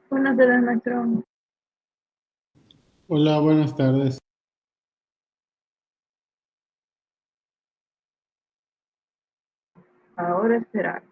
Buenas tardes, maestro. Hola, buenas tardes. Ahora esperar.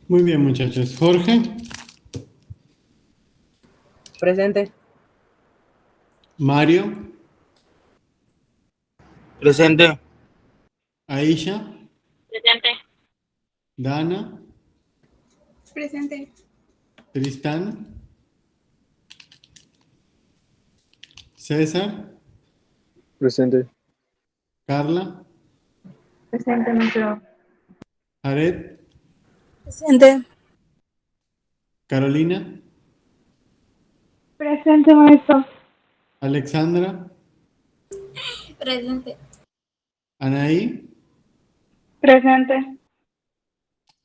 Muy bien, muchachos. Jorge, Presente. Mario, Presente. Aisha, Presente. Dana, Presente. Tristán, César, Presente. Carla, Presente, maestro. Jared, Presente. Carolina, Presente, maestro. Alexandra, Presente. Anaí, Presente.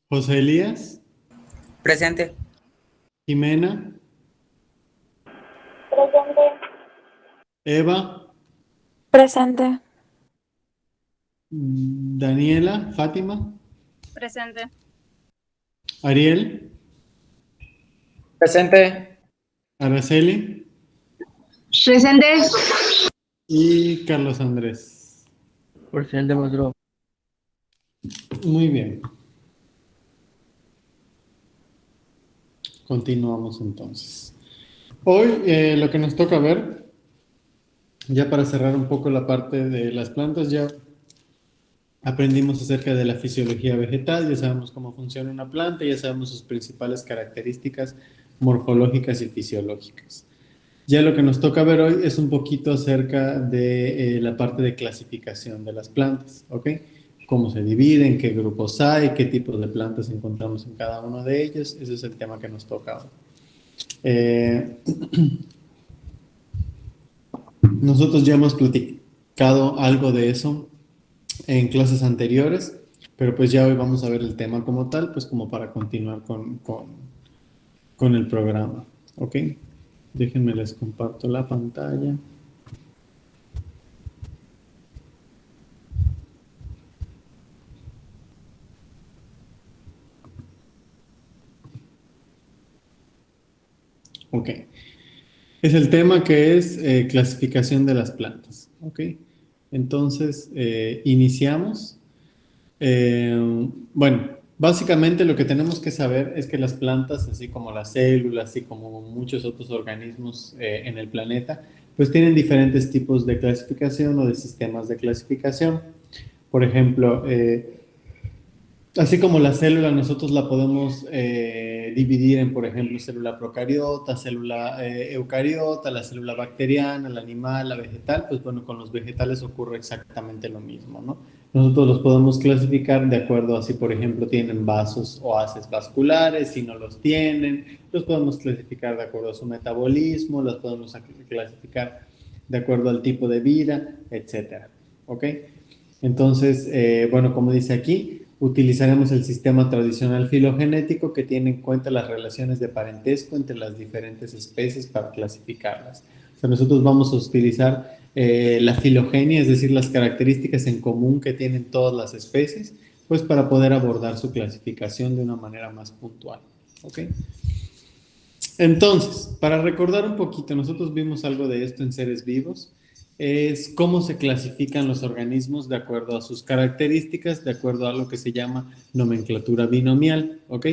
José Elías, Presente. Jimena, Presente. Eva, Presente. Daniela, Fátima, Presente. Ariel, Presente. Araceli Presente. y Carlos Andrés. Presente, maestro. Muy bien. Continuamos entonces. Hoy lo que nos toca ver, ya para cerrar un poco la parte de las plantas, ya aprendimos acerca de la fisiología vegetal, ya sabemos cómo funciona una planta, ya sabemos sus principales características morfológicas y fisiológicas. Ya lo que nos toca ver hoy es un poquito acerca de la parte de clasificación de las plantas, ¿ok? Cómo se dividen, qué grupos hay, qué tipos de plantas encontramos en cada uno de ellos. Ese es el tema que nos toca hoy. Nosotros ya hemos platicado algo de eso en clases anteriores, pero pues ya hoy vamos a ver el tema como tal, pues como para continuar con el programa, ¿ok? Déjenme les comparto la pantalla. Ok. Es el tema que es clasificación de las plantas, ¿ok? Entonces, iniciamos. Bueno, básicamente lo que tenemos que saber es que las plantas, así como las células, así como muchos otros organismos en el planeta, pues tienen diferentes tipos de clasificación o de sistemas de clasificación. Por ejemplo, así como la célula, nosotros la podemos dividir en, por ejemplo, célula procariota, célula eucariota, la célula bacteriana, la animal, la vegetal. Pues bueno, con los vegetales ocurre exactamente lo mismo, ¿no? Nosotros los podemos clasificar de acuerdo a si, por ejemplo, tienen vasos o haces vasculares, si no los tienen. Los podemos clasificar de acuerdo a su metabolismo, los podemos clasificar de acuerdo al tipo de vida, etcétera. ¿Ok? Entonces, bueno, como dice aquí, utilizaremos el sistema tradicional filogenético que tiene en cuenta las relaciones de parentesco entre las diferentes especies para clasificarlas. O sea, nosotros vamos a utilizar la filogenia, es decir, las características en común que tienen todas las especies, pues para poder abordar su clasificación de una manera más puntual. ¿Ok? Entonces, para recordar un poquito, nosotros vimos algo de esto en seres vivos, es cómo se clasifican los organismos de acuerdo a sus características, de acuerdo a lo que se llama nomenclatura binomial, ¿ok?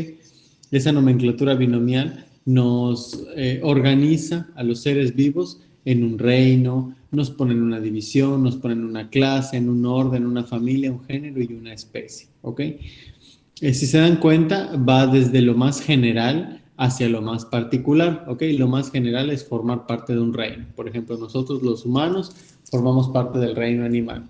Esa nomenclatura binomial nos organiza a los seres vivos en un reino, nos ponen una división, nos ponen una clase, en un orden, una familia, un género y una especie, ¿ok? Si se dan cuenta, va desde lo más general hacia lo más particular, ¿ok? Lo más general es formar parte de un reino. Por ejemplo, nosotros los humanos formamos parte del reino animal.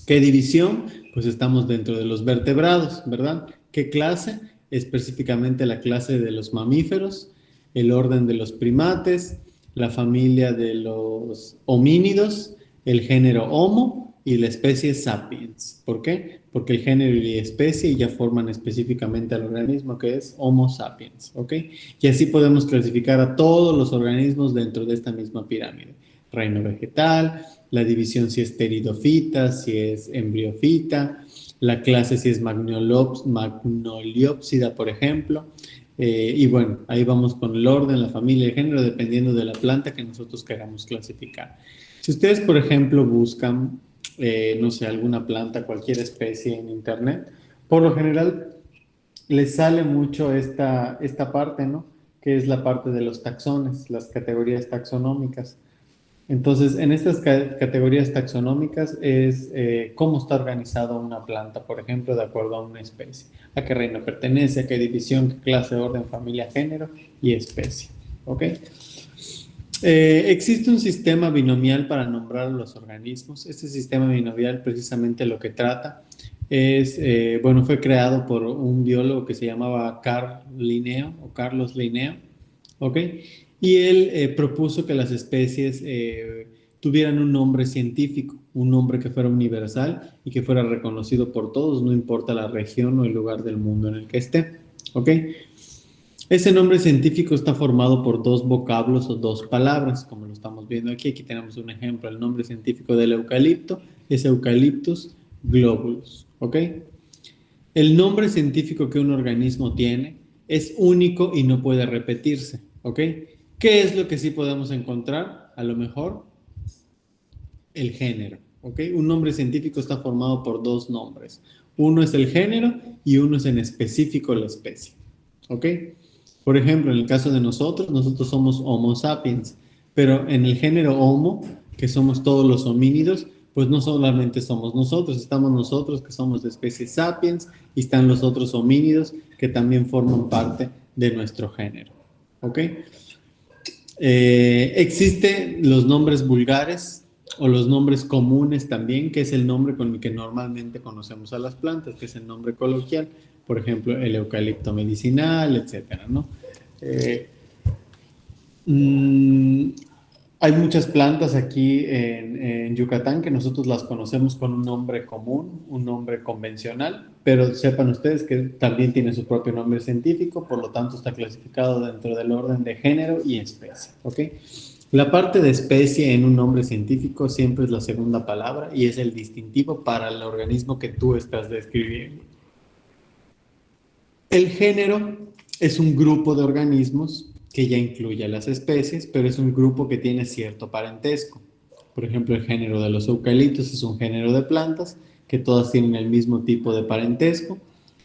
¿Qué división? Pues estamos dentro de los vertebrados, ¿verdad? ¿Qué clase? Específicamente la clase de los mamíferos, el orden de los primates, la familia de los homínidos, el género Homo y la especie Sapiens. ¿Por qué? Porque el género y la especie ya forman específicamente al organismo que es Homo sapiens, ¿ok? Y así podemos clasificar a todos los organismos dentro de esta misma pirámide. Reino vegetal, la división si es pteridofita, si es embriofita, la clase si es magnoliópsida, por ejemplo. Y bueno, ahí vamos con el orden, la familia, el género, dependiendo de la planta que nosotros queramos clasificar. Si ustedes, por ejemplo, buscan, no sé, alguna planta, cualquier especie en internet, por lo general les sale mucho esta parte, ¿no? Que es la parte de los taxones, las categorías taxonómicas. Entonces, en estas categorías taxonómicas es cómo está organizada una planta, por ejemplo, de acuerdo a una especie. A qué reino pertenece, a qué división, qué clase, orden, familia, género y especie. ¿Ok? Existe un sistema binomial para nombrar a los organismos. Este sistema binomial precisamente lo que trata es, bueno, fue creado por un biólogo que se llamaba Carlos Linneo, ¿ok? Y él propuso que las especies tuvieran un nombre científico, un nombre que fuera universal y que fuera reconocido por todos, no importa la región o el lugar del mundo en el que esté, ¿ok? Ese nombre científico está formado por dos vocablos o dos palabras, como lo estamos viendo aquí. Aquí tenemos un ejemplo. El nombre científico del eucalipto es Eucalyptus globulus, ¿ok? El nombre científico que un organismo tiene es único y no puede repetirse, ¿ok? ¿Qué es lo que sí podemos encontrar? A lo mejor el género, ¿ok? Un nombre científico está formado por dos nombres. Uno es el género y uno es en específico la especie, ¿ok? Por ejemplo, en el caso de nosotros somos Homo sapiens, pero en el género Homo, que somos todos los homínidos, pues no solamente somos nosotros, estamos nosotros que somos de especie sapiens y están los otros homínidos que también forman parte de nuestro género, ¿ok? Existen los nombres vulgares o los nombres comunes también, que es el nombre con el que normalmente conocemos a las plantas, que es el nombre coloquial, por ejemplo, el eucalipto medicinal, etcétera, ¿no? Hay muchas plantas aquí en Yucatán que nosotros las conocemos con un nombre común, un nombre convencional, pero sepan ustedes que también tiene su propio nombre científico, por lo tanto está clasificado dentro del orden de género y especie, ¿ok? La parte de especie en un nombre científico siempre es la segunda palabra y es el distintivo para el organismo que tú estás describiendo. El género es un grupo de organismos que ya incluye a las especies, pero es un grupo que tiene cierto parentesco. Por ejemplo, el género de los eucaliptos es un género de plantas que todas tienen el mismo tipo de parentesco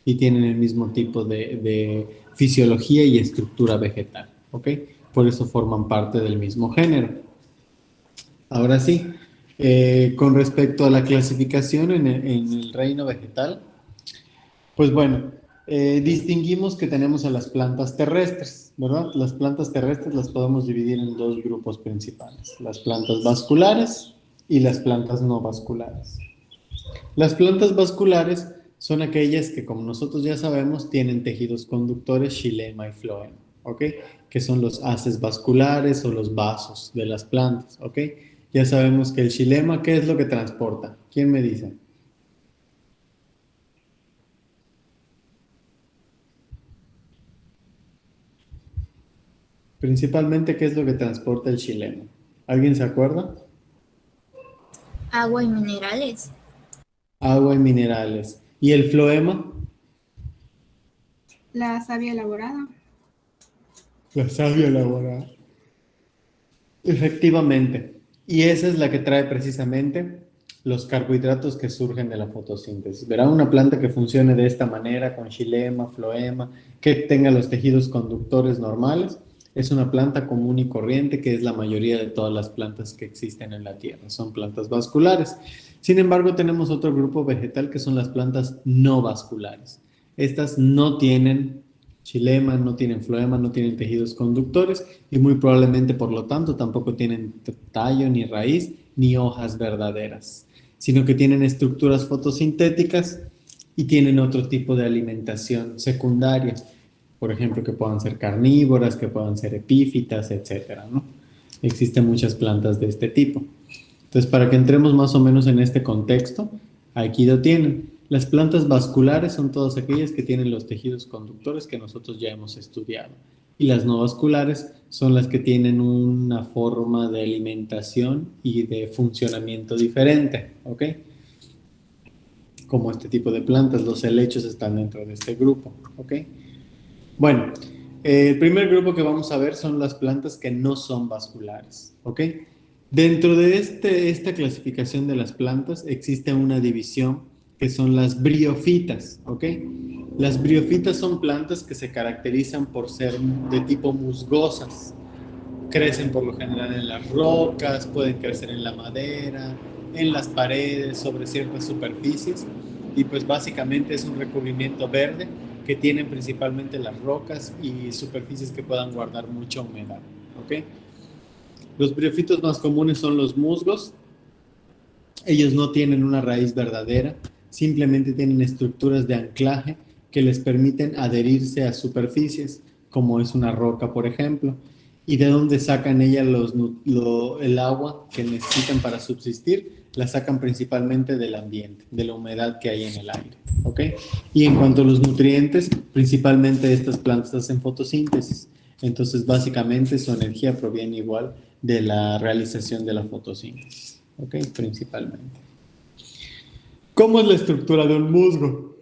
y tienen el mismo tipo de fisiología y estructura vegetal, ¿ok? Por eso forman parte del mismo género. Ahora sí, con respecto a la clasificación en el reino vegetal, pues bueno, distinguimos que tenemos a las plantas terrestres, ¿verdad? Las plantas terrestres las podemos dividir en dos grupos principales, las plantas vasculares y las plantas no vasculares. Las plantas vasculares son aquellas que, como nosotros ya sabemos, tienen tejidos conductores, xilema y floema, ¿ok? Que son los haces vasculares o los vasos de las plantas, ¿ok? Ya sabemos que el xilema, ¿qué es lo que transporta? ¿Quién me dice? Principalmente, ¿qué es lo que transporta el xilema? ¿Alguien se acuerda? Agua y minerales. Agua y minerales. ¿Y el floema? La savia elaborada. La savia elaborada. Efectivamente. Y esa es la que trae precisamente los carbohidratos que surgen de la fotosíntesis. Verá una planta que funcione de esta manera, con xilema, floema, que tenga los tejidos conductores normales. Es una planta común y corriente, que es la mayoría de todas las plantas que existen en la Tierra. Son plantas vasculares. Sin embargo, tenemos otro grupo vegetal que son las plantas no vasculares. Estas no tienen xilema, no tienen floema, no tienen tejidos conductores y muy probablemente, por lo tanto, tampoco tienen tallo, ni raíz, ni hojas verdaderas, sino que tienen estructuras fotosintéticas y tienen otro tipo de alimentación secundaria. Por ejemplo, que puedan ser carnívoras, que puedan ser epífitas, etcétera, ¿no? Existen muchas plantas de este tipo. Entonces, para que entremos más o menos en este contexto, aquí lo tienen. Las plantas vasculares son todas aquellas que tienen los tejidos conductores que nosotros ya hemos estudiado. Y las no vasculares son las que tienen una forma de alimentación y de funcionamiento diferente, ¿ok? Como este tipo de plantas, los helechos están dentro de este grupo, ¿ok? Bueno, el primer grupo que vamos a ver son las plantas que no son vasculares, ¿ok? Dentro de esta clasificación de las plantas existe una división que son las briófitas, ¿ok? Las briofitas son plantas que se caracterizan por ser de tipo musgosas. Crecen por lo general en las rocas, pueden crecer en la madera, en las paredes, sobre ciertas superficies. Y pues básicamente es un recubrimiento verde que tienen principalmente las rocas y superficies que puedan guardar mucha humedad. ¿Ok? Los briofitos más comunes son los musgos. Ellos no tienen una raíz verdadera, simplemente tienen estructuras de anclaje que les permiten adherirse a superficies, como es una roca, por ejemplo, y de donde sacan ellas el agua que necesitan para subsistir, la sacan principalmente del ambiente, de la humedad que hay en el aire. ¿Ok? Y en cuanto a los nutrientes, principalmente estas plantas hacen fotosíntesis. Entonces, básicamente su energía proviene igual de la realización de la fotosíntesis. ¿Ok? Principalmente. ¿Cómo es la estructura de un musgo?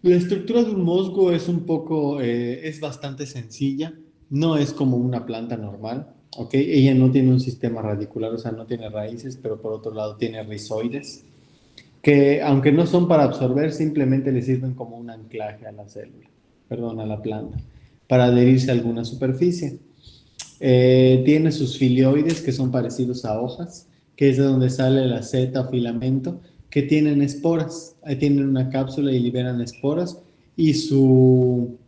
La estructura de un musgo es un poco, es bastante sencilla, no es como una planta normal, ¿ok? Ella no tiene un sistema radicular, o sea, no tiene raíces, pero por otro lado tiene rizoides, que aunque no son para absorber, simplemente le sirven como un anclaje a la célula, perdón, a la planta, para adherirse a alguna superficie. Tiene sus filioides que son parecidos a hojas, que es de donde sale la seta o filamento, que tienen esporas. Ahí tienen una cápsula y liberan esporas y su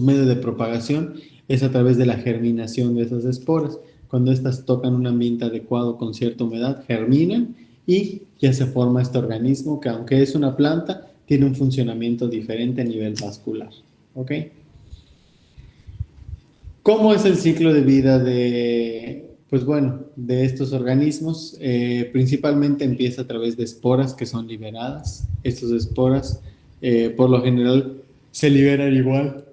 medio de propagación es a través de la germinación de esas esporas. Cuando estas tocan un ambiente adecuado con cierta humedad, germinan y ya se forma este organismo que aunque es una planta, tiene un funcionamiento diferente a nivel vascular. ¿Ok? ¿Cómo es el ciclo de vida de, pues bueno, de estos organismos? Principalmente empieza a través de esporas que son liberadas. Estas esporas, por lo general, se liberan igual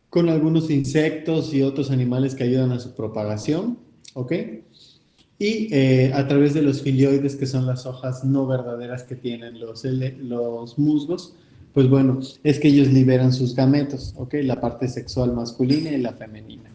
con algunos insectos y otros animales que ayudan a su propagación, ¿ok? Y a través de los filioides, que son las hojas no verdaderas que tienen los musgos, pues bueno, es que ellos liberan sus gametos, ¿ok? La parte sexual masculina y la femenina.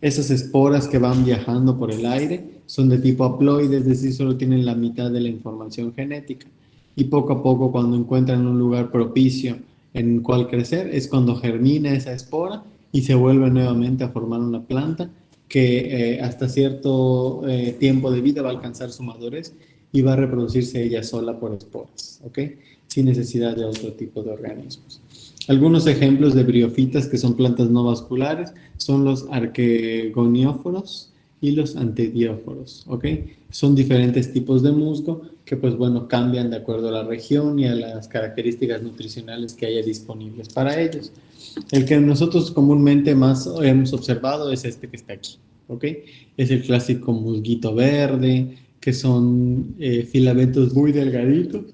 Esas esporas que van viajando por el aire son de tipo haploide, es decir, solo tienen la mitad de la información genética. Y poco a poco, cuando encuentran un lugar propicio en el cual crecer, es cuando germina esa espora y se vuelve nuevamente a formar una planta que hasta cierto tiempo de vida va a alcanzar su madurez y va a reproducirse ella sola por esporas, ¿ok? Sin necesidad de otro tipo de organismos. Algunos ejemplos de briofitas que son plantas no vasculares son los arquegonióforos y los antedióforos, ¿ok? Son diferentes tipos de musgo que, pues bueno, cambian de acuerdo a la región y a las características nutricionales que haya disponibles para ellos. El que nosotros comúnmente más hemos observado es este que está aquí, ¿ok? Es el clásico musguito verde, que son filamentos muy delgaditos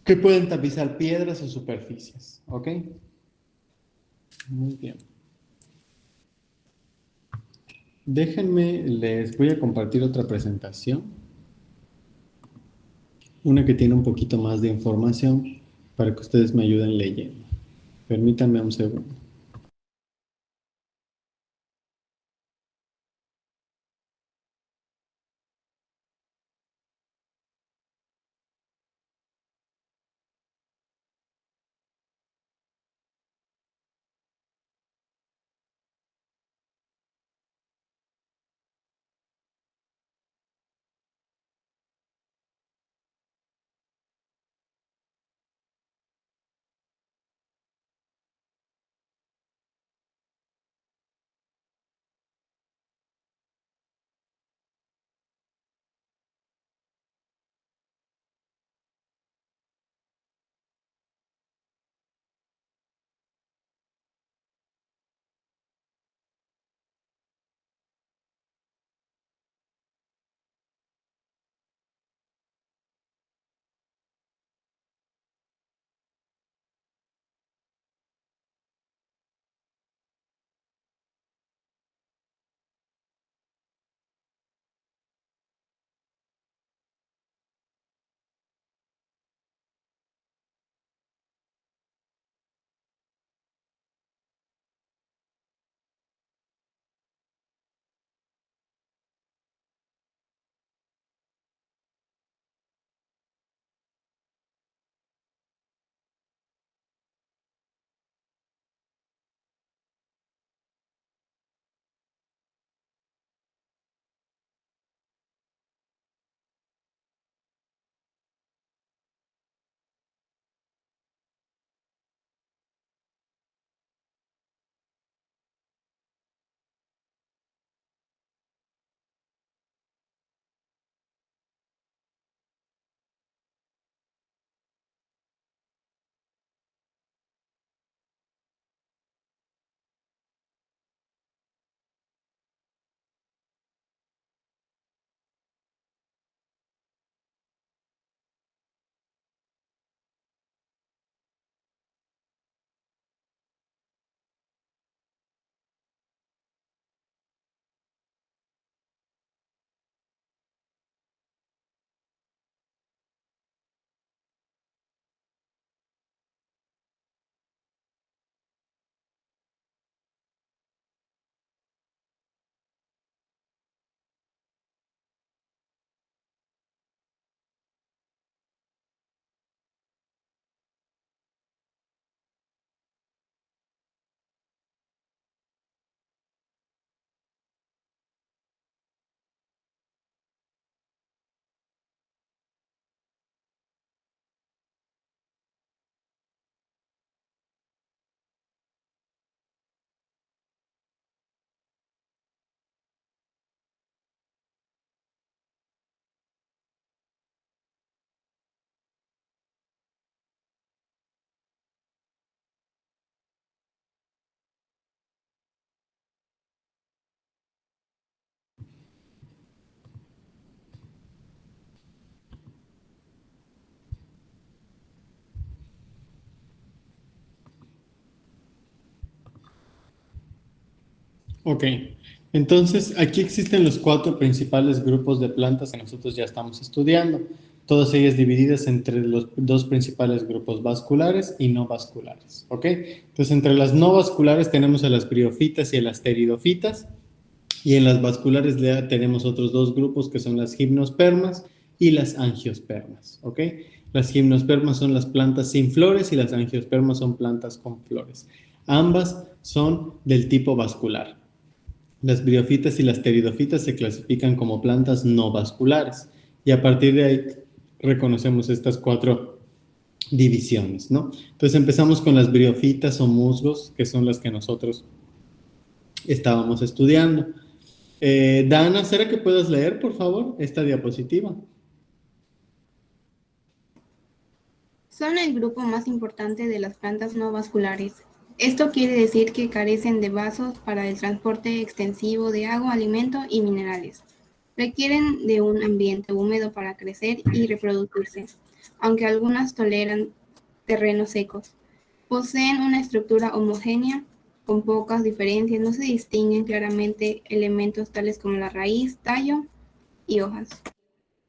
que pueden tapizar piedras o superficies, ¿ok? Muy bien. Déjenme, les voy a compartir otra presentación, una que tiene un poquito más de información para que ustedes me ayuden leyendo. Permítanme un segundo. Ok, entonces aquí existen los 4 principales grupos de plantas que nosotros ya estamos estudiando, todas ellas divididas entre los 2 principales grupos vasculares y no vasculares, ¿ok? Entonces entre las no vasculares tenemos a las briofitas y a las pteridofitas, y en las vasculares ya tenemos otros 2 grupos que son las gimnospermas y las angiospermas, ¿ok? Las gimnospermas son las plantas sin flores y las angiospermas son plantas con flores. Ambas son del tipo vascular. Las briofitas y las pteridofitas se clasifican como plantas no vasculares y a partir de ahí reconocemos estas 4 divisiones, ¿no? Entonces empezamos con las briofitas o musgos, que son las que nosotros estábamos estudiando. Dana, ¿será que puedas leer, por favor, esta diapositiva? Son el grupo más importante de las plantas no vasculares. Esto quiere decir que carecen de vasos para el transporte extensivo de agua, alimento y minerales. Requieren de un ambiente húmedo para crecer y reproducirse, aunque algunas toleran terrenos secos. Poseen una estructura homogénea, con pocas diferencias, no se distinguen claramente elementos tales como la raíz, tallo y hojas.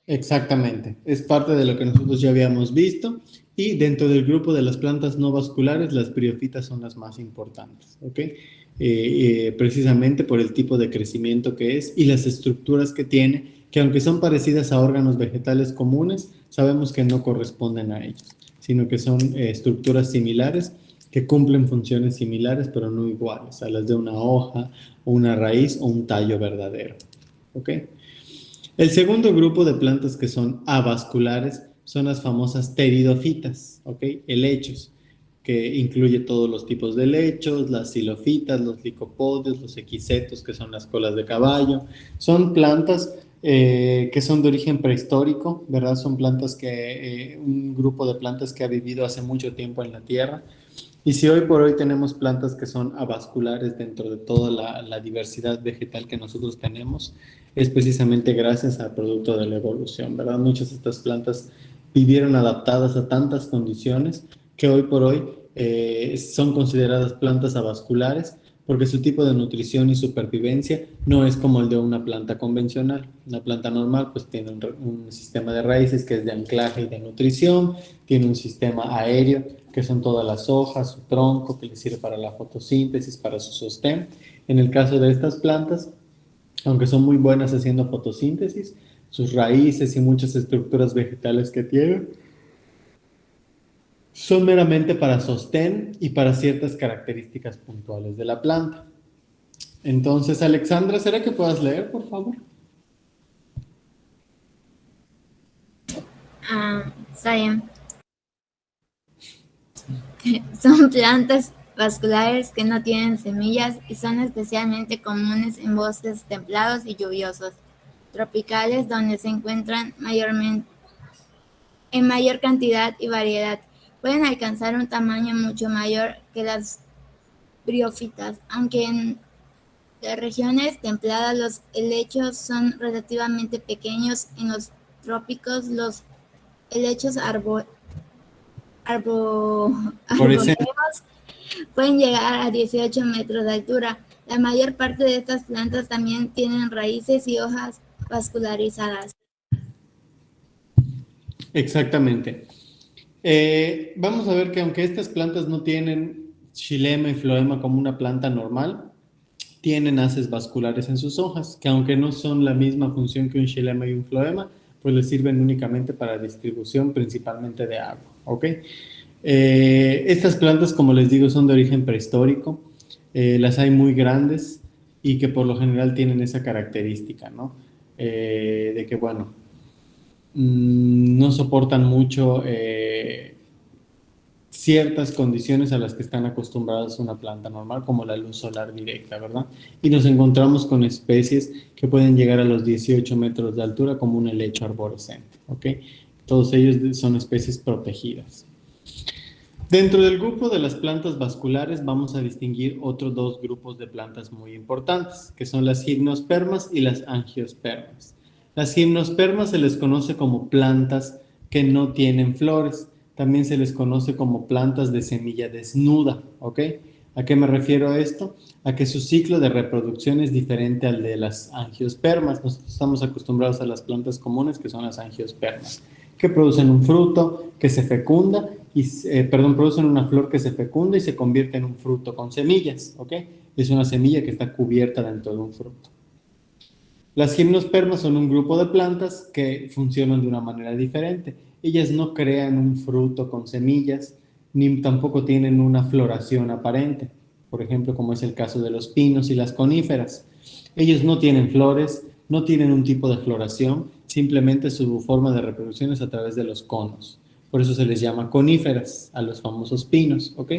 Exactamente, es parte de lo que nosotros ya habíamos visto y dentro del grupo de las plantas no vasculares las briofitas son las más importantes, ¿ok? Precisamente por el tipo de crecimiento que es y las estructuras que tiene, que aunque son parecidas a órganos vegetales comunes, sabemos que no corresponden a ellos, sino que son estructuras similares que cumplen funciones similares pero no iguales a las de una hoja o una raíz o un tallo verdadero, ¿ok? El segundo grupo de plantas que son avasculares son las famosas pteridofitas, ¿ok? Helechos, que incluye todos los tipos de helechos, las xilofitas, los licopodios, los equisetos, que son las colas de caballo. Son plantas que son de origen prehistórico, ¿verdad? Son plantas que, un grupo de plantas que ha vivido hace mucho tiempo en la Tierra. Y si hoy por hoy tenemos plantas que son avasculares dentro de toda la diversidad vegetal que nosotros tenemos, es precisamente gracias al producto de la evolución, ¿verdad? Muchas de estas plantas vivieron adaptadas a tantas condiciones que hoy por hoy son consideradas plantas avasculares porque su tipo de nutrición y supervivencia no es como el de una planta convencional. Una planta normal pues tiene un sistema de raíces que es de anclaje y de nutrición, tiene un sistema aéreo que son todas las hojas, su tronco que le sirve para la fotosíntesis, para su sostén. En el caso de estas plantas, aunque son muy buenas haciendo fotosíntesis, sus raíces y muchas estructuras vegetales que tienen son meramente para sostén y para ciertas características puntuales de la planta. Entonces, Alexandra, ¿será que puedas leer, por favor? Está bien. Son plantas vasculares que no tienen semillas y son especialmente comunes en bosques templados y lluviosos, tropicales, donde se encuentran en mayor cantidad y variedad. Pueden alcanzar un tamaño mucho mayor que las briófitas, aunque en las regiones templadas los helechos son relativamente pequeños. En los trópicos los helechos arbóreos pueden llegar a 18 metros de altura. La mayor parte de estas plantas también tienen raíces y hojas vascularizadas. Exactamente. Vamos a ver que aunque estas plantas no tienen xilema y floema como una planta normal, tienen haces vasculares en sus hojas, que aunque no son la misma función que un xilema y un floema, pues les sirven únicamente para distribución principalmente de agua, ¿ok? Estas plantas, como les digo, son de origen prehistórico, las hay muy grandes y que por lo general tienen esa característica, ¿no? De que, bueno, no soportan mucho ciertas condiciones a las que están acostumbradas una planta normal, como la luz solar directa, ¿verdad? Y nos encontramos con especies que pueden llegar a los 18 metros de altura, como un helecho arborescente, ¿ok? Todos ellos son especies protegidas. Dentro del grupo de las plantas vasculares vamos a distinguir otros 2 grupos de plantas muy importantes, que son las gimnospermas y las angiospermas. Las gimnospermas se les conoce como plantas que no tienen flores. También se les conoce como plantas de semilla desnuda, ¿ok? ¿A qué me refiero a esto? A que su ciclo de reproducción es diferente al de las angiospermas. Nosotros estamos acostumbrados a las plantas comunes, que son las angiospermas, que producen un fruto que se fecunda, producen una flor que se fecunda y se convierte en un fruto con semillas, ¿ok? Es una semilla que está cubierta dentro de un fruto. Las gimnospermas son un grupo de plantas que funcionan de una manera diferente. Ellas no crean un fruto con semillas, ni tampoco tienen una floración aparente, por ejemplo, como es el caso de los pinos y las coníferas. Ellos no tienen flores, no tienen un tipo de floración, simplemente su forma de reproducción es a través de los conos. Por eso se les llama coníferas a los famosos pinos, ¿ok?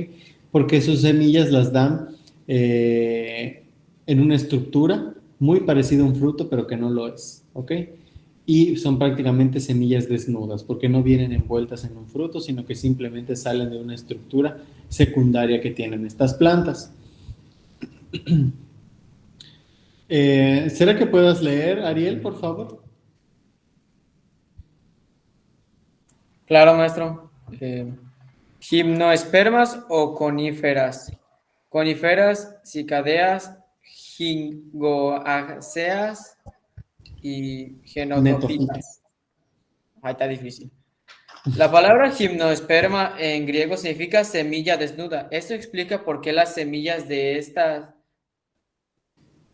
Porque sus semillas las dan en una estructura muy parecida a un fruto, pero que no lo es, ¿ok? Y son prácticamente semillas desnudas, porque no vienen envueltas en un fruto, sino que simplemente salen de una estructura secundaria que tienen estas plantas. ¿Será que puedas leer, Ariel, por favor? Claro, maestro. Gimnospermas o coníferas. Coníferas, cicadeas, gingoáceas y genotófitas. Ahí está difícil. La palabra gimnosperma en griego significa semilla desnuda. Esto explica por qué las semillas de estas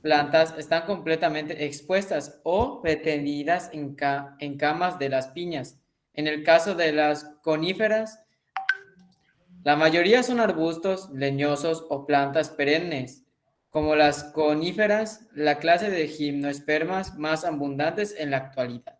plantas están completamente expuestas o retenidas en camas de las piñas. En el caso de las coníferas, la mayoría son arbustos, leñosos o plantas perennes. Como las coníferas, la clase de gimnospermas más abundantes en la actualidad.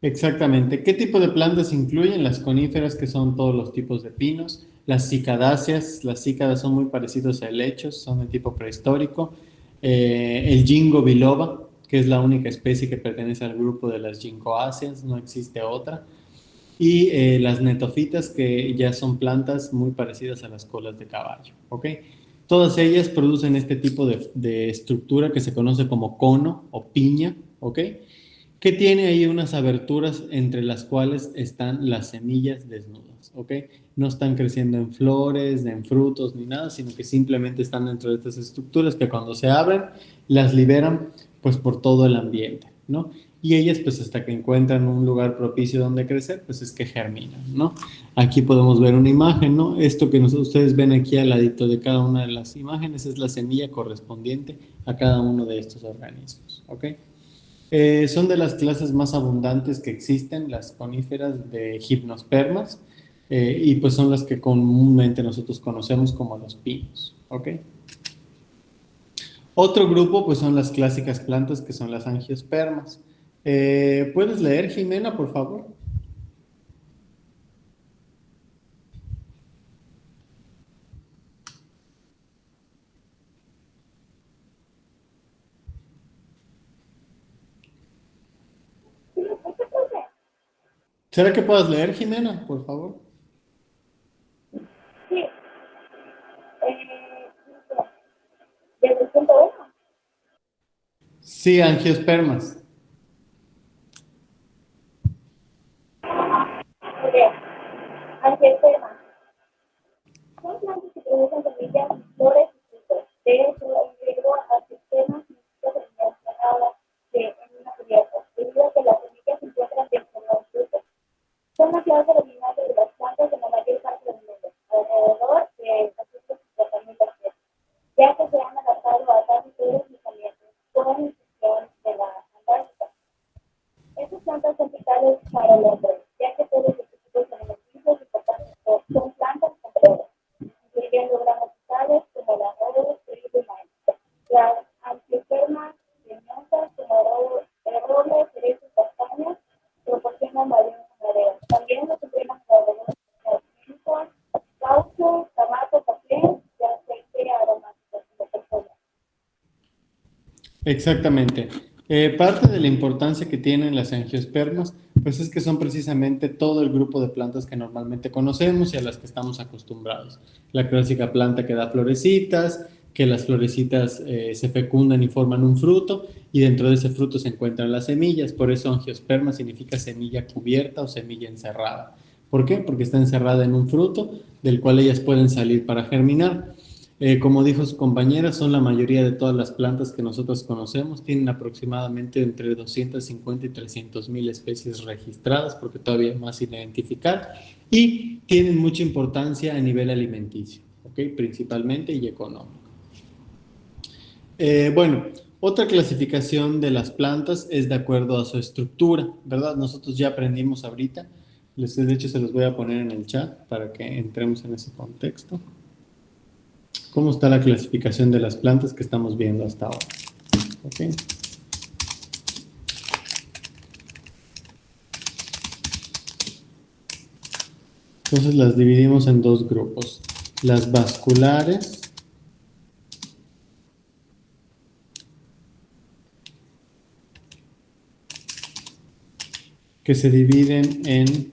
Exactamente. ¿Qué tipo de plantas incluyen? Las coníferas, que son todos los tipos de pinos. Las cicadáceas, las cícadas son muy parecidos a helechos, son de tipo prehistórico. El Ginkgo biloba, que es la única especie que pertenece al grupo de las gingoáceas, no existe otra. Y las netofitas, que ya son plantas muy parecidas a las colas de caballo, ¿ok? Todas ellas producen este tipo de estructura que se conoce como cono o piña, ¿ok? Que tiene ahí unas aberturas entre las cuales están las semillas desnudas, ¿ok? No están creciendo en flores, en frutos, ni nada, sino que simplemente están dentro de estas estructuras que cuando se abren, las liberan pues por todo el ambiente, ¿no? Y ellas pues hasta que encuentran un lugar propicio donde crecer, pues es que germinan, ¿no? Aquí podemos ver una imagen, ¿no? Esto que ustedes ven aquí al ladito de cada una de las imágenes es la semilla correspondiente a cada uno de estos organismos, ¿ok? Son de las clases más abundantes que existen, las coníferas de gimnospermas, y pues son las que comúnmente nosotros conocemos como los pinos, ¿ok? Otro grupo pues son las clásicas plantas que son las angiospermas. ¿Puedes leer, Jimena, por favor? ¿Será que puedas leer, Jimena, por favor? Sí. Desde el punto 1. Sí, angiospermas. Angiospermas. Son plantas que producen semillas, flores y frutos. De hecho, en griego, angiospermas significa semilla cerrada en una cubierta, debido a que las semillas se encuentran dentro de un fruto. Son la clase dominante de las plantas en la mayor parte del mundo, alrededor de 250.000 especies, ya que se han adaptado a casi todos los ambientes, con excepción de la Antártica. Estas plantas son vitales para el hombre, ya que todos los tejidos alimenticios importantes son plantas con flores, incluyendo granos vitales como el arroz, trigo y maíz. Las angiospermas leñosas como el roble, cerezo y castañas proporcionan mayor madera. También los sistemas alrededor de caucho, tabaco, café y aceite aromático como personas. Exactamente. Parte de la importancia que tienen las angiospermas, pues es que son precisamente todo el grupo de plantas que normalmente conocemos y a las que estamos acostumbrados. La clásica planta que da florecitas, que las florecitas se fecundan y forman un fruto, y dentro de ese fruto se encuentran las semillas. Por eso angiosperma significa semilla cubierta o semilla encerrada. ¿Por qué? Porque está encerrada en un fruto del cual ellas pueden salir para germinar. Como dijo su compañera, son la mayoría de todas las plantas que nosotros conocemos. Tienen aproximadamente entre 250 y 300 mil especies registradas, porque todavía hay más sin identificar, y tienen mucha importancia a nivel alimenticio, ¿ok? Principalmente y económico. Bueno, otra clasificación de las plantas es de acuerdo a su estructura, ¿verdad? Nosotros ya aprendimos ahorita, de hecho se los voy a poner en el chat para que entremos en ese contexto. ¿Cómo está la clasificación de las plantas que estamos viendo hasta ahora? ¿Ok? Entonces las dividimos en dos grupos. Las vasculares que se dividen en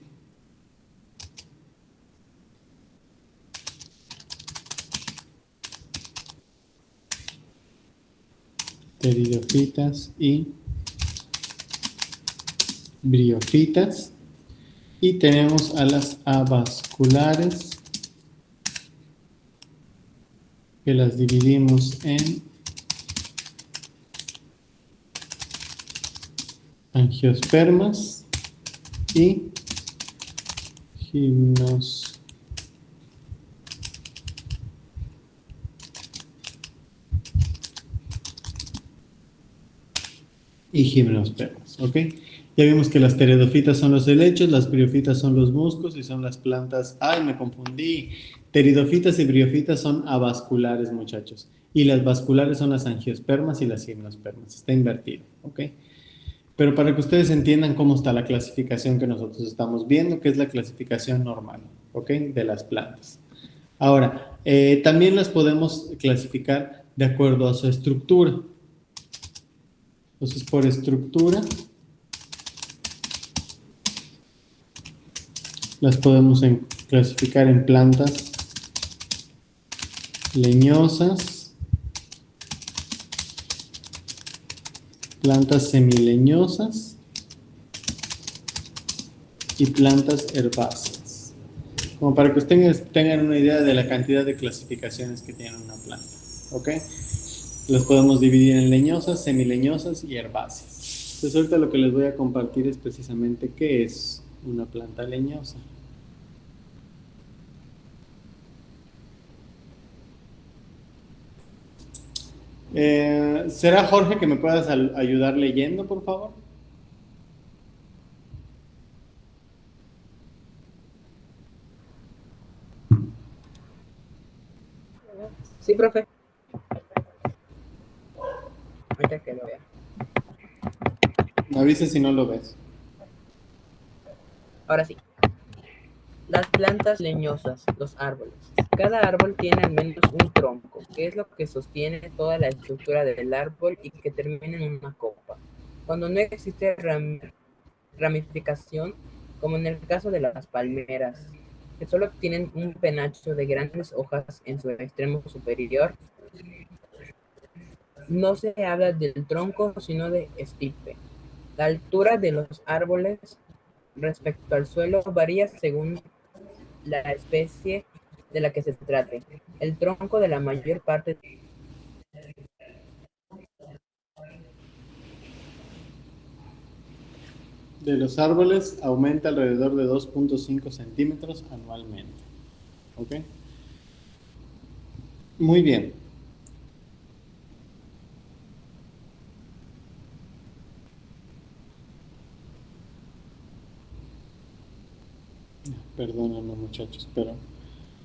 pteridofitas y briofitas. Y tenemos a las avasculares, que las dividimos en angiospermas y gimnospermas, ¿ok? Ya vimos que las pteridofitas son los helechos, las briofitas son los musgos y son las plantas... ¡Ay, me confundí! Pteridofitas y briofitas son avasculares, muchachos. Y las vasculares son las angiospermas y las gimnospermas. Está invertido, ¿ok? Pero para que ustedes entiendan cómo está la clasificación que nosotros estamos viendo, que es la clasificación normal, ¿ok? De las plantas. Ahora, también las podemos clasificar de acuerdo a su estructura. Entonces, por estructura, las podemos clasificar en plantas leñosas, plantas semileñosas y plantas herbáceas. Como para que ustedes tengan una idea de la cantidad de clasificaciones que tiene una planta. ¿Ok? Las podemos dividir en leñosas, semileñosas y herbáceas. Entonces ahorita lo que les voy a compartir es precisamente qué es una planta leñosa. ¿Será Jorge que me puedas ayudar leyendo, por favor? Sí, profe. Ahorita que lo vea. Me avisas si no lo ves. Ahora sí. Las plantas leñosas, los árboles. Cada árbol tiene al menos un tronco, que es lo que sostiene toda la estructura del árbol y que termina en una copa. Cuando no existe ramificación, como en el caso de las palmeras, que solo tienen un penacho de grandes hojas en su extremo superior, no se habla del tronco, sino de estipe. La altura de los árboles respecto al suelo varía según la especie de la que se trate. El tronco de la mayor parte de los árboles aumenta alrededor de 2.5 centímetros anualmente. ¿Ok? Muy bien. Perdónenme, muchachos, pero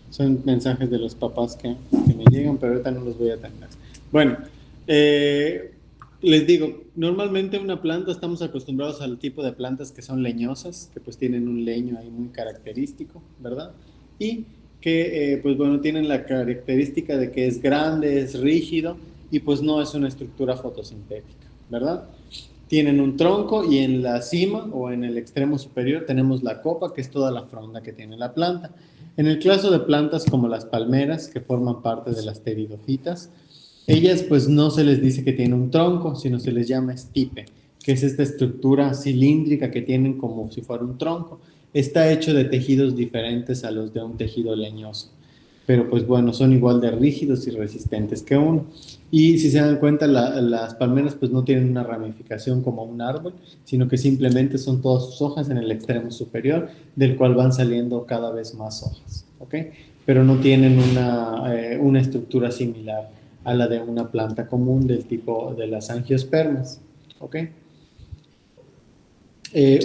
son mensajes de los papás que me llegan, pero ahorita no los voy a atender. Bueno, les digo, normalmente una planta estamos acostumbrados al tipo de plantas que son leñosas, que pues tienen un leño ahí muy característico, ¿verdad? Y que pues bueno, tienen la característica de que es grande, es rígido y pues no es una estructura fotosintética, ¿verdad? Tienen un tronco y en la cima o en el extremo superior tenemos la copa, que es toda la fronda que tiene la planta. En el caso de plantas como las palmeras, que forman parte de las pteridofitas, ellas pues no se les dice que tienen un tronco, sino se les llama estipe, que es esta estructura cilíndrica que tienen como si fuera un tronco. Está hecho de tejidos diferentes a los de un tejido leñoso. pero pues bueno, son igual de rígidos y resistentes que uno. Y si se dan cuenta, las palmeras pues no tienen una ramificación como un árbol, sino que simplemente son todas sus hojas en el extremo superior, del cual van saliendo cada vez más hojas, ¿ok? Pero no tienen una estructura similar a la de una planta común del tipo de las angiospermas, ¿ok?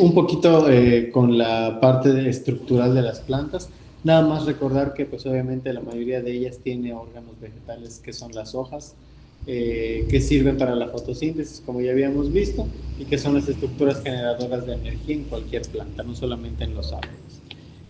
Un poquito con la parte estructural de las plantas, nada más recordar que pues obviamente la mayoría de ellas tiene órganos vegetales que son las hojas, que sirven para la fotosíntesis, como ya habíamos visto, y que son las estructuras generadoras de energía en cualquier planta, no solamente en los árboles.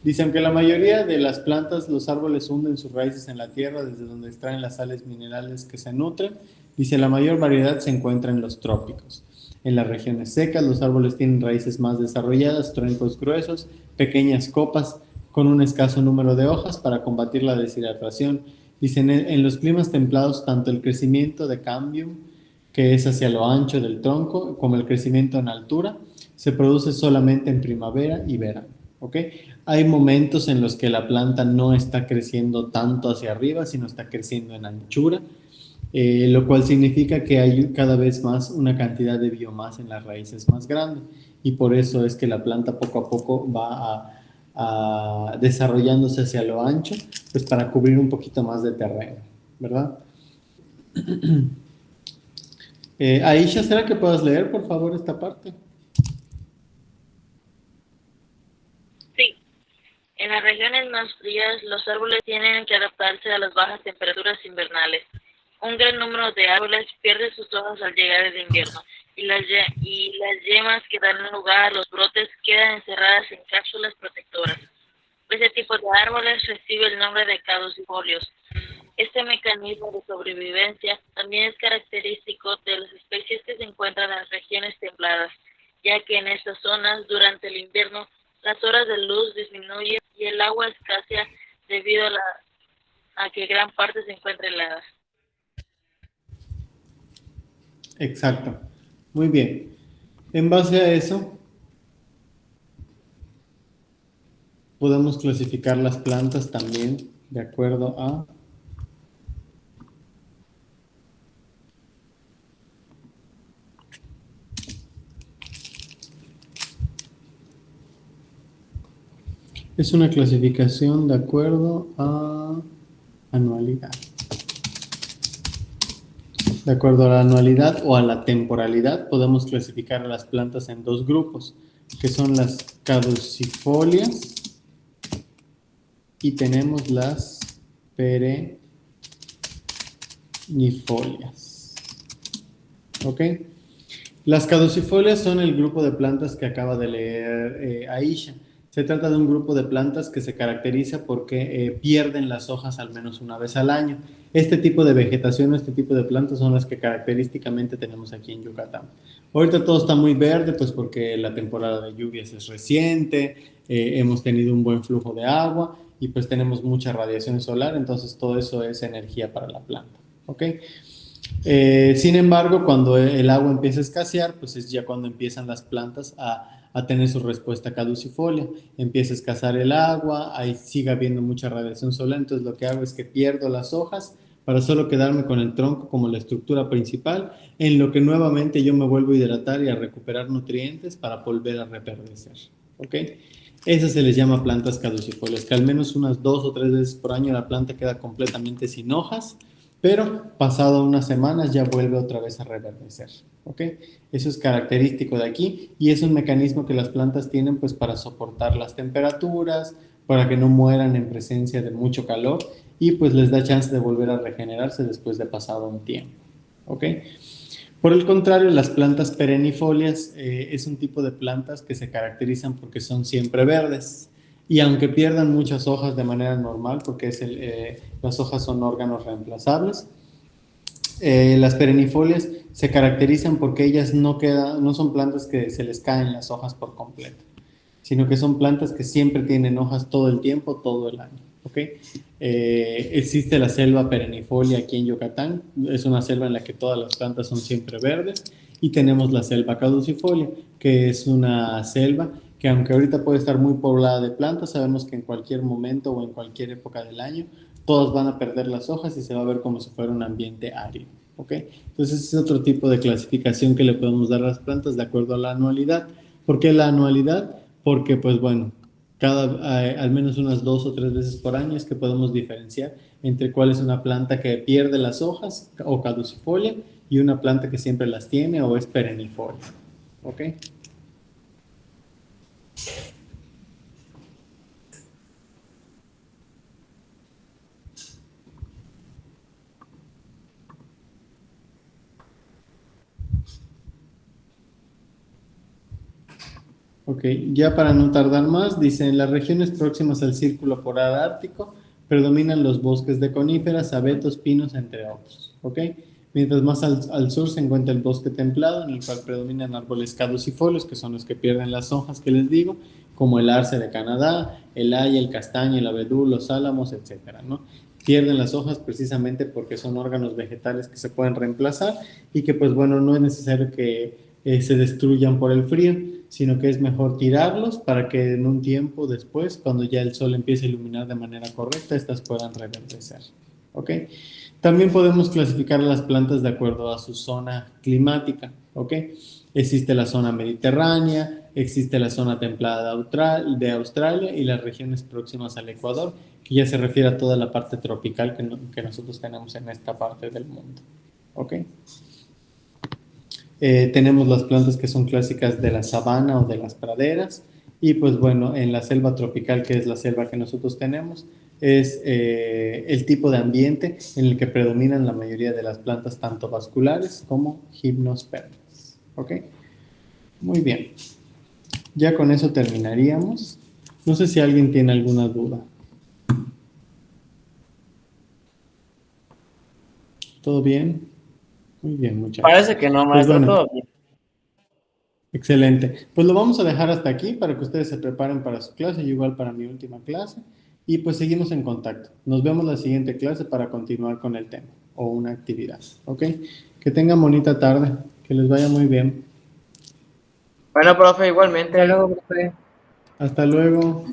Dice, aunque la mayoría de las plantas, los árboles hunden sus raíces en la tierra desde donde extraen las sales minerales que se nutren, dice, la mayor variedad se encuentra en los trópicos. En las regiones secas, los árboles tienen raíces más desarrolladas, troncos gruesos, pequeñas copas con un escaso número de hojas para combatir la deshidratación. Dicen, en los climas templados, tanto el crecimiento de cambium, que es hacia lo ancho del tronco, como el crecimiento en altura, se produce solamente en primavera y verano. ¿Ok? Hay momentos en los que la planta no está creciendo tanto hacia arriba, sino está creciendo en anchura, lo cual significa que hay cada vez más una cantidad de biomasa en las raíces más grande, y por eso es que la planta poco a poco va desarrollándose hacia lo ancho, pues para cubrir un poquito más de terreno, ¿verdad? Aisha, ¿será que puedas leer, por favor, esta parte? Sí. En las regiones más frías, los árboles tienen que adaptarse a las bajas temperaturas invernales. Un gran número de árboles pierde sus hojas al llegar el invierno, y las yemas que dan lugar a los brotes quedan encerradas en cápsulas protectoras. Este tipo de árboles recibe el nombre de caducifolios. Este mecanismo de sobrevivencia también es característico de las especies que se encuentran en las regiones templadas, ya que en estas zonas, durante el invierno, las horas de luz disminuyen y el agua escasea debido a que gran parte se encuentra helada. Exacto. Muy bien. En base a eso, podemos clasificar las plantas también de acuerdo a es una clasificación de acuerdo a anualidad. De acuerdo a la anualidad o a la temporalidad, podemos clasificar a las plantas en dos grupos, que son las caducifolias y tenemos las perennifolias. ¿Ok? Las caducifolias son el grupo de plantas que acaba de leer Aisha. Se trata de un grupo de plantas que se caracteriza porque pierden las hojas al menos una vez al año. Este tipo de vegetación, este tipo de plantas son las que característicamente tenemos aquí en Yucatán. Ahorita todo está muy verde, pues porque la temporada de lluvias es reciente, hemos tenido un buen flujo de agua y pues tenemos mucha radiación solar, entonces todo eso es energía para la planta. ¿Ok? Sin embargo, cuando el agua empieza a escasear, pues es ya cuando empiezan las plantas a tener su respuesta caducifolia. Empieza a escasear el agua, ahí sigue habiendo mucha radiación solar, entonces lo que hago es que pierdo las hojas para solo quedarme con el tronco como la estructura principal, en lo que nuevamente yo me vuelvo a hidratar y a recuperar nutrientes para volver a reverdecer. ¿Ok? Esas se les llama plantas caducifolias, que al menos unas 2 o 3 veces por año la planta queda completamente sin hojas, pero pasado unas semanas ya vuelve otra vez a reverdecer, ¿ok? Eso es característico de aquí y es un mecanismo que las plantas tienen pues para soportar las temperaturas, para que no mueran en presencia de mucho calor y pues les da chance de volver a regenerarse después de pasado un tiempo, ¿ok? Por el contrario, las plantas perennifolias es un tipo de plantas que se caracterizan porque son siempre verdes. Y aunque pierdan muchas hojas de manera normal, porque las hojas son órganos reemplazables, las perennifolias se caracterizan porque ellas no son plantas que se les caen las hojas por completo, sino que son plantas que siempre tienen hojas todo el tiempo, todo el año. ¿Okay? Existe la selva perennifolia aquí en Yucatán, es una selva en la que todas las plantas son siempre verdes, y tenemos la selva caducifolia, que es una selva que aunque ahorita puede estar muy poblada de plantas, sabemos que en cualquier momento o en cualquier época del año todas van a perder las hojas y se va a ver como si fuera un ambiente árido, ¿ok? Entonces es otro tipo de clasificación que le podemos dar a las plantas de acuerdo a la anualidad. ¿Por qué la anualidad? Porque, pues bueno, al menos unas 2 o 3 veces por año es que podemos diferenciar entre cuál es una planta que pierde las hojas o caducifolia y una planta que siempre las tiene o es perennifolia, ¿ok? Ok, ya para no tardar más, dice, en las regiones próximas al círculo polar ártico predominan los bosques de coníferas, abetos, pinos, entre otros, ¿ok? Mientras más al sur se encuentra el bosque templado, en el cual predominan árboles caducifolios, que son los que pierden las hojas que les digo, como el arce de Canadá, el haya, el castaño, el abedul, los álamos, etcétera, ¿no? Pierden las hojas precisamente porque son órganos vegetales que se pueden reemplazar y que, pues bueno, no es necesario que se destruyan por el frío, sino que es mejor tirarlos para que en un tiempo después, cuando ya el sol empiece a iluminar de manera correcta, estas puedan reverdecer, ¿ok? También podemos clasificar las plantas de acuerdo a su zona climática, ¿ok? Existe la zona mediterránea, existe la zona templada de Australia y las regiones próximas al Ecuador, que ya se refiere a toda la parte tropical que nosotros tenemos en esta parte del mundo, ¿ok? Tenemos las plantas que son clásicas de la sabana o de las praderas y pues bueno, en la selva tropical, que es la selva que nosotros tenemos, es el tipo de ambiente en el que predominan la mayoría de las plantas, tanto vasculares como gimnospermas. ¿Ok? Muy bien. Ya con eso terminaríamos. No sé si alguien tiene alguna duda. ¿Todo bien? Muy bien, muchachos. Parece que no, maestro, Pues bueno, todo bien. excelente. Pues lo vamos a dejar hasta aquí para que ustedes se preparen para su clase, yo igual para mi última clase. Y pues seguimos en contacto. Nos vemos la siguiente clase para continuar con el tema o una actividad. ¿Ok? Que tengan bonita tarde. Que les vaya muy bien. Bueno, profe, igualmente. Hasta luego, profe. Hasta luego.